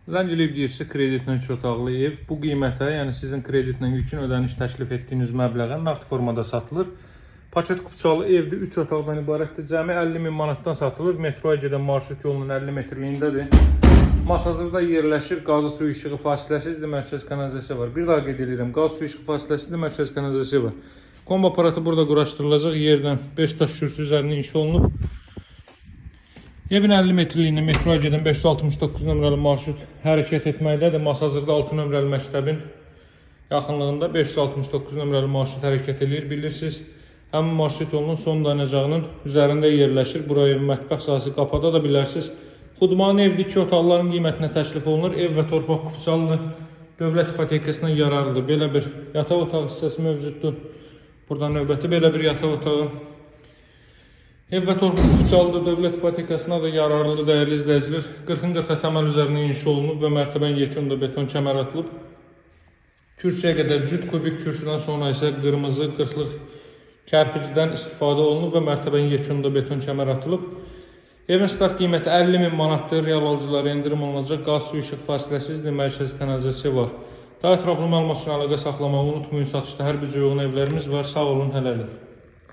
Zənciliyib deyirsə kreditlə 3 otaqlı ev bu qiymətə, yəni sizin kreditlə ilkin ödəniş təklif etdiyiniz məbləğə nağd formada satılır. Paket kupçalı evdir, 3 otaqdan ibarətdir. Cəmi 50.000 manatdan satılır. Metroya gedən marşrut yolunun 50 metrliyindədir. Masazırda yerləşir. Qazı su işığı fasiləsizdir, mərkəz kanalizasiya var. Bir daha qeyd edirəm, qaz su işığı fasiləsizdir, mərkəz kanalizasiya var. Kombi aparatı burada quraşdırılacaq. Yerdən 5 daş kürsü üzərində inşa olunub. Evin 50 metrliyində metroya gedən 569 nömrəli marşrut hərəkət etməkdədir. Masazırda 6 nömrəli məktəbin yaxınlığında 569 nömrəli marşrut hərəkət edir. Bilirsiniz, həmin marşrut yolunun son dayanacağının üzərində yerləşir. Buraya mətbəx sahəsi qapada da bilərsiniz. Xudmanın evdə 2 otaqların qiymətinə təklif olunur. Ev və torpaq kupçalıdır. Dövlət ipotekasına yararlıdır. Belə bir yataq otağı hissəsi mövcuddur. Burada növbəti belə bir yataq otağı. Ev və torpaq kupçalıdır. Dövlət ipotekasına da yararlıdır, dəyərli izləyicilər. 40-ın 40 təməl üzərində inşa olunub və mərtəbənin yekunda beton kəmər atılıb. Kürsüyə qədər cüt kubik, kürsüdən sonra isə qırmızı 40-lıq kərpicdən istifadə olunub və mərtəbənin yekunda beton kəmər atılıb. Evin start qiyməti 50.000 manatdır. Real alıcılara endirim olunacaq. Qaz su işıq fasiləsizdir, mərkəzi kanalizasiya var. Daha ətraflı məlumat üçün əlaqə saxlamağı unutmayın. Satışda hər bir uyğun evlərimiz var. Sağ olun, hələlik.